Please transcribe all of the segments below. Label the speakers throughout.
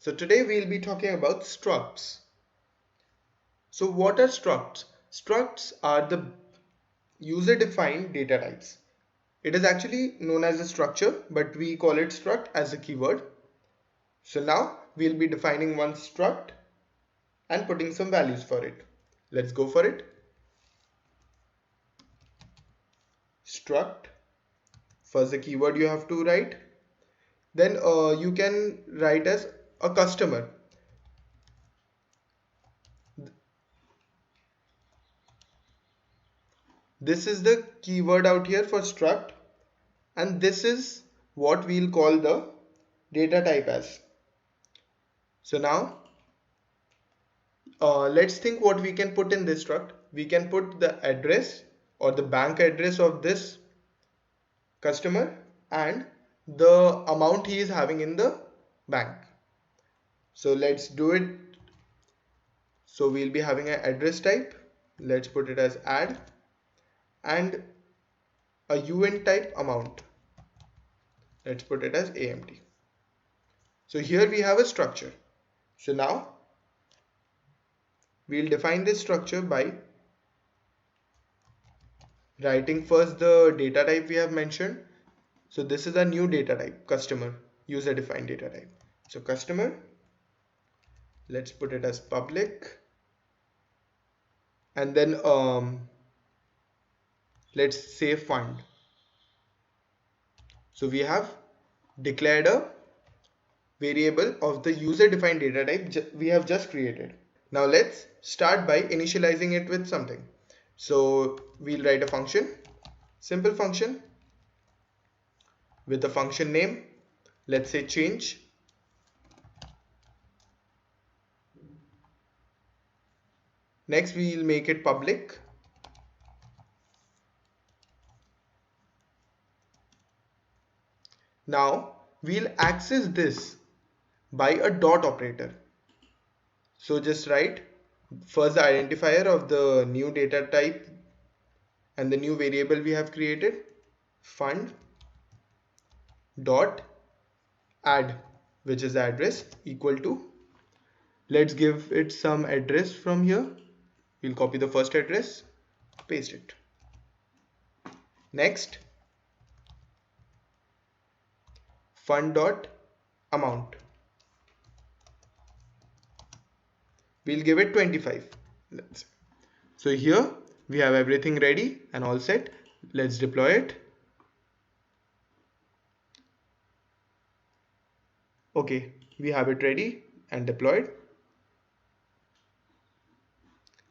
Speaker 1: So today we'll be talking about structs. So what are structs? Structs are the user-defined data types. It is actually known as a structure, but we call it struct as a keyword. So now we'll be defining one struct and putting some values for it. Let's go for it. Struct. First the keyword you have to write. Then you can write as a customer. This is the keyword out here for struct, and this is what we'll call the data type as. So now let's think what we can put in this struct. We can put the address or the bank address of this customer and the amount he is having in the bank. So let's do it. So we'll be having an address type. Let's put it as add and a UN type amount. Let's put it as AMT. So here we have a structure. So now we'll define this structure by writing first the data type we have mentioned. So this is a new data type, customer, user defined data type. So customer, let's put it as public, and then let's say fund. So we have declared a variable of the user defined data type we have just created. Now let's start by initializing it with something. So we'll write a function, simple function with the function name. Let's say change. Next we'll make it public. Now we'll access this by a dot operator. So just write first the identifier of the new data type and the new variable we have created, fund dot add, which is the address, equal to, let's give it some address from here. We'll copy the first address, paste it. Next, fund dot amount. We'll give it 25. So here we have everything ready and all set. Let's deploy it. Okay, we have it ready and deployed.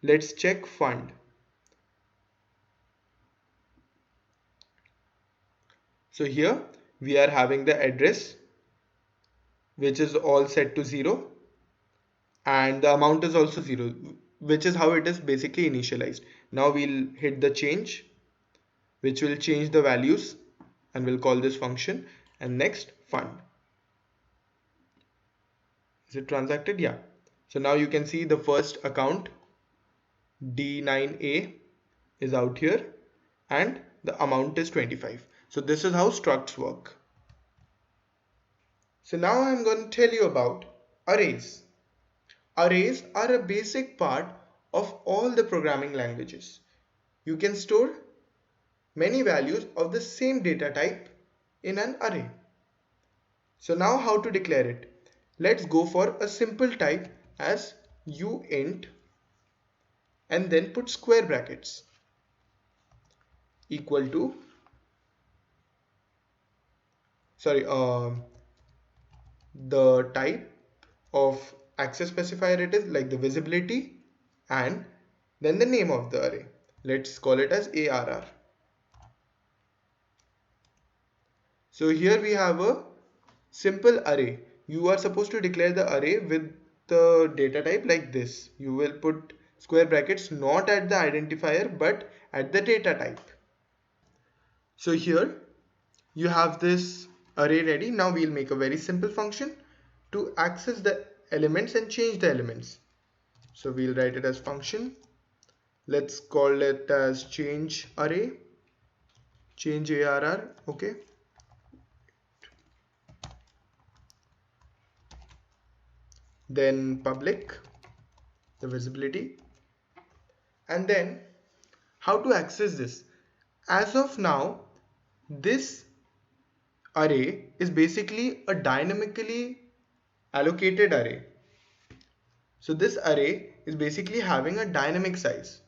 Speaker 1: Let's check fund. So here we are having the address, which is all set to 0, and the amount is also 0, which is how it is basically initialized. Now we'll hit the change, which will change the values, and we'll call this function. And next, fund. Is it transacted? Yeah. So now you can see the first account D9A is out here and the amount is 25. So this is how structs work. So now I'm going to tell you about arrays. Arrays are a basic part of all the programming languages. You can store many values of the same data type in an array. So now how to declare it? Let's go for a simple type as uint and then put square brackets equal to, the type of access specifier it is, like the visibility, and then the name of the array. Let's call it as ARR. So here we have a simple array. You are supposed to declare the array with the data type like this. You will put square brackets not at the identifier but at the data type. So here you have this array ready. Now we'll make a very simple function to access the elements and change the elements. So we'll write it as function. Let's call it as change array, change ARR. Okay. then public, the visibility, and then how to access this. As of now, this array is basically a dynamically allocated array. So this array is basically having a dynamic size.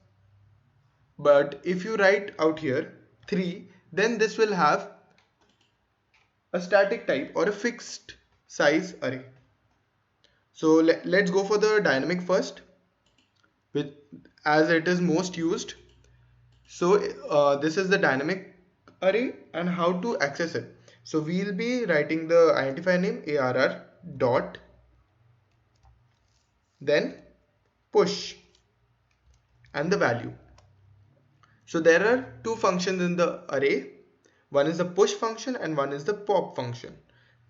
Speaker 1: But if you write out here 3, then this will have a static type or a fixed size array. So let's go for the dynamic first, which as it is most used. So this is the dynamic array and how to access it. So we'll be writing the identifier name arr dot, then push and the value. So there are two functions in the array. One is the push function and one is the pop function.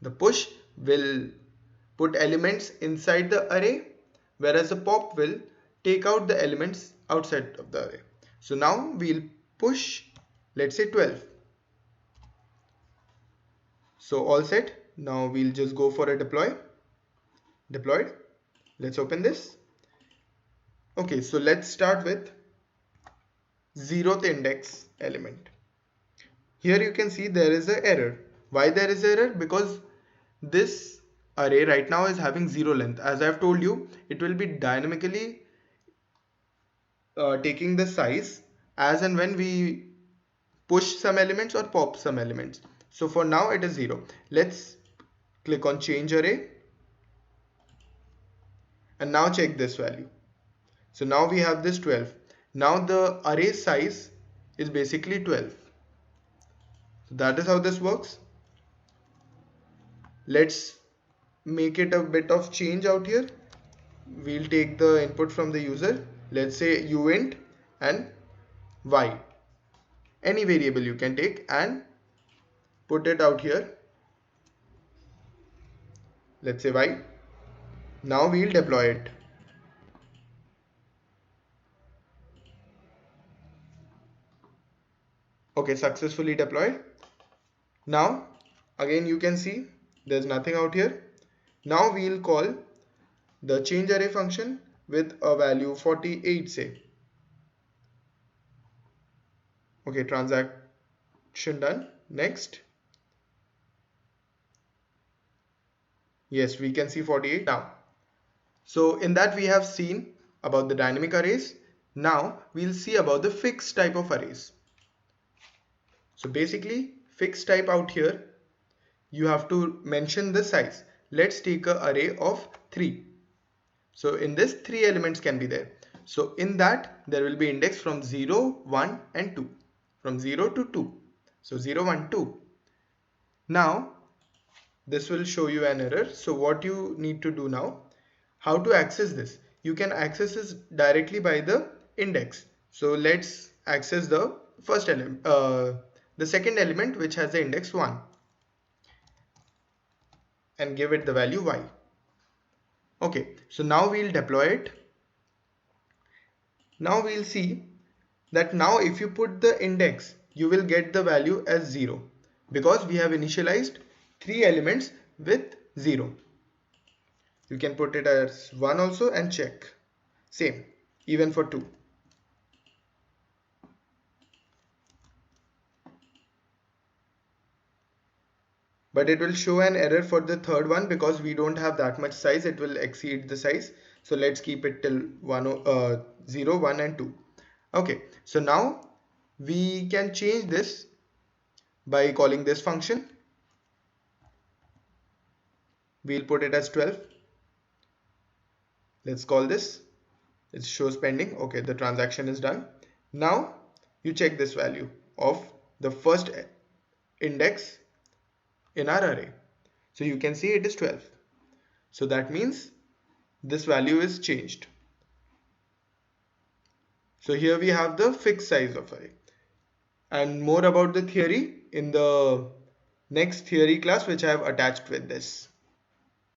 Speaker 1: The push will put elements inside the array, whereas the pop will take out the elements outside of the array. So now we'll push, let's say 12. So all set. Now we'll just go for a deployed. Let's open this. Okay, so let's start with 0th index element. Here you can see there is an error. Why there is error? Because this array right now is having 0 length. As I've told you, it will be dynamically taking the size as and when we push some elements or pop some elements. So for now it is 0. Let's click on change array and now check this value. So now we have this 12. Now the array size is basically 12. So that is how this works. Let's make it a bit of change out here. We'll take the input from the user. Let's say uint and y. Any variable you can take and put it out here. Let's say y. Now we'll deploy it. Okay, successfully deployed. Now again you can see there's nothing out here. Now we'll call the change array function with a value 48, say. Okay, transaction done. Next. Yes, we can see 48 now. So in that we have seen about the dynamic arrays. Now we'll see about the fixed type of arrays. So basically fixed type out here, you have to mention the size. Let's take an array of 3. So in this 3 elements can be there. So in that there will be index from 0, 1 and 2. From 0 to 2. So 0, 1, 2. Now this will show you an error. So what you need to do now, how to access this? You can access this directly by the index. So let's access the first element, the second element which has the index 1 and give it the value y. Okay, so now we'll deploy it. Now we'll see that now if you put the index, you will get the value as 0 because we have initialized 3 elements with 0. You can put it as 1 also and check. Same, even for 2. But it will show an error for the third one because we don't have that much size. It will exceed the size. So let's keep it till 0, 1 and 2. Okay, so now we can change this by calling this function. We'll put it as 12. Let's call this. It shows pending. Okay, the transaction is done. Now you check this value of the first index in our array. So you can see it is 12. So that means this value is changed. So here we have the fixed size of array. And more about the theory in the next theory class which I have attached with this.